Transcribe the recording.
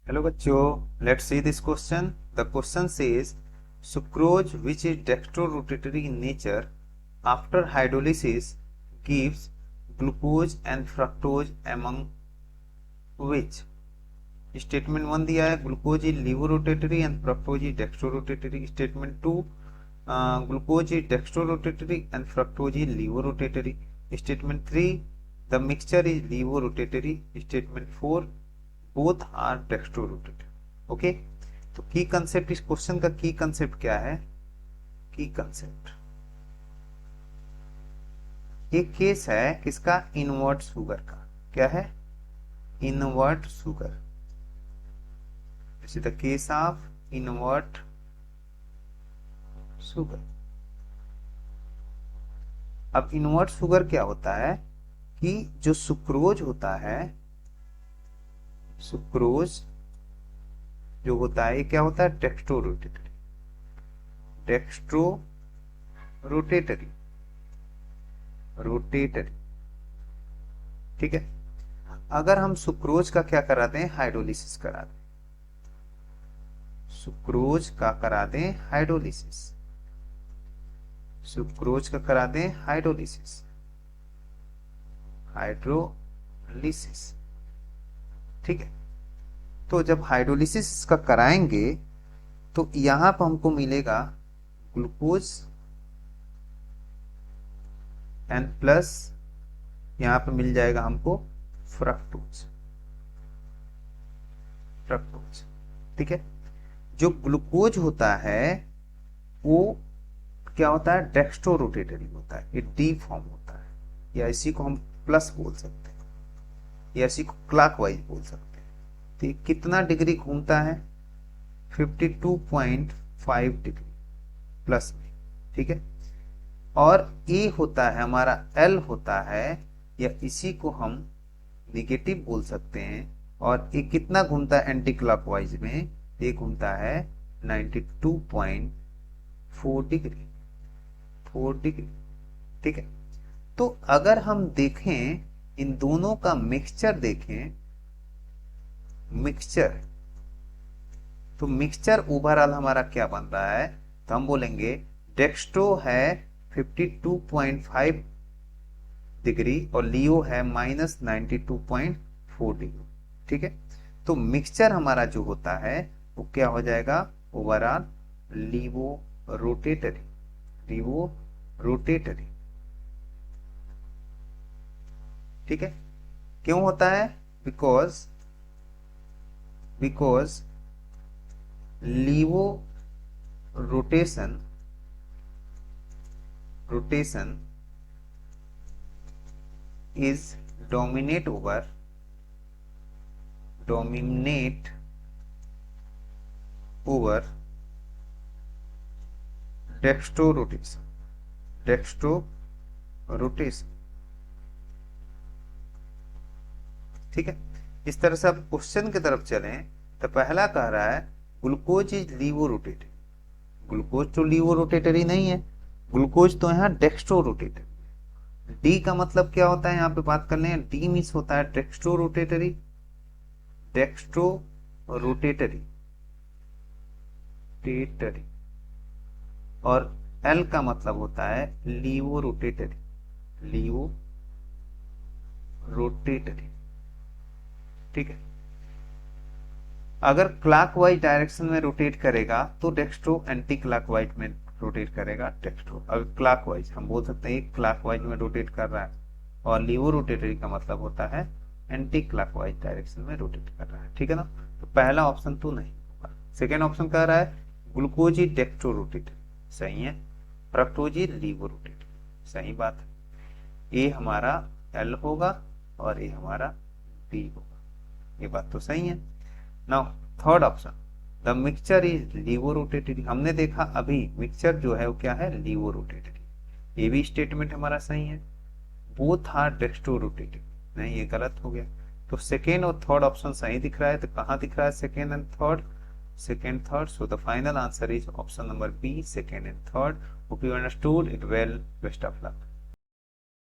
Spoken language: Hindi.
Hello bachcho, let's see this question. The question says sucrose, which is dextrorotatory in nature, after hydrolysis gives glucose and fructose among which? Statement one दिया है glucose is levorotatory and fructose is dextrorotatory. Statement two glucose is dextrorotatory and fructose is levorotatory. Statement three the mixture is levorotatory. Statement four both are dextrorotatory. Okay, तो की कंसेप्ट, इस क्वेश्चन का की कंसेप्ट क्या है? की कंसेप्ट, एक केस है किसका? इनवर्ट शुगर का। क्या है? Invert sugar. This is the case of invert sugar। अब इन्वर्ट शुगर क्या होता है कि जो सुक्रोज होता है, सुक्रोज जो होता है ये क्या होता है? डेक्स्ट्रोरोटेटरी। Dextrorotatory, rotatory. ठीक है, अगर हम सुक्रोज का क्या करा दें? हाइड्रोलिसिस करा दें। सुक्रोज का करा दें हाइड्रोलिसिस। सुक्रोज का करा दें हाइड्रोलिसिस। हाइड्रोलिसिस, ठीक है। तो जब हाइड्रोलिसिस का कराएंगे तो यहां पर हमको मिलेगा ग्लूकोज एंड प्लस यहां पर मिल जाएगा हमको फ्रक्टोज। फ्रक्टोज, ठीक है। जो ग्लूकोज होता है वो क्या होता है? डेक्स्ट्रोरोटेटरी होता है, ये डी फॉर्म होता है, या इसी को हम प्लस बोल सकते हैं, या इसी को क्लॉकवाइज बोल सकते हैं। तो ये कितना डिग्री घूमता है? 52.5 डिग्री प्लस में, ठीक है। और ए होता है हमारा, एल होता है, या इसी को हम निगेटिव बोल सकते हैं। और ये कितना घूमता है एंटी क्लॉकवाइज में? ये घूमता है 92.4 डिग्री, 4 डिग्री, ठीक है। तो अगर हम देखें, इन दोनों का मिक्सचर देखें, मिक्सचर, तो मिक्सचर ओवरऑल हमारा क्या बन रहा है? तो हम बोलेंगे डेक्स्ट्रो है 52.5 डिग्री और लियो है -92.4 डिग्री, ठीक है। तो मिक्सचर हमारा जो होता है वो क्या हो जाएगा? Overall levorotatory, levorotatory, ठीक है। क्यों होता है? Because levorotation, rotation is dominate over dextrorotation, dextrorotation, ठीक है। इस तरह से आप क्वेश्चन की तरफ चलें तो पहला कह रहा है ग्लूकोज इज लीवोरोटेटरी। ग्लूकोज तो लीवोरोटेटरी नहीं है, ग्लूकोज तो यहाँ डेक्स्ट्रोरोटेटरी। डी का मतलब क्या होता है? यहाँ पे बात कर लें, डी मीन्स होता है डेक्स्ट्रोरोटेटरी, डेक्स्ट्रोरोटेटरी, टेटरी। और एल का मतलब होता है लीवोरोटेटरी, लीवोरोटेटरी, ठीक है। अगर क्लॉकवाइज डायरेक्शन में रोटेट करेगा तो डेक्स्ट्रो, एंटी क्लॉकवाइज में रोटेट करेगा डेक्स्ट्रो। अगर क्लॉकवाइज, हम बोल सकते हैं क्लॉकवाइज में रोटेट कर रहा है, और लीवो रोटेटरी का मतलब होता है एंटी क्लॉकवाइज डायरेक्शन में रोटेट कर रहा है, ठीक है ना। तो पहला ऑप्शन तो नहीं होगा। सेकेंड ऑप्शन कह रहा है ग्लूकोजी डेक्स्ट्रो रोटेटरी, सही है। फ्रक्टोजी लीवो रोटेटरी, सही बात है। ए हमारा एल होगा और ए हमारा डी होगा, ये बात तो सही है। Now third option, the mixture is levorotatory. हमने देखा अभी मिक्सचर जो है वो क्या है? लीवोरोटेटरी। ये भी स्टेटमेंट हमारा सही है। बोथ आर डेक्स्ट्रोरोटेटरी, नहीं ये गलत हो गया। तो सेकेंड और थर्ड ऑप्शन सही दिख रहा है। तो कहां दिख रहा है second and third? Second third. So the final answer is option number B, second and third. Hope you understood it well. Best of luck.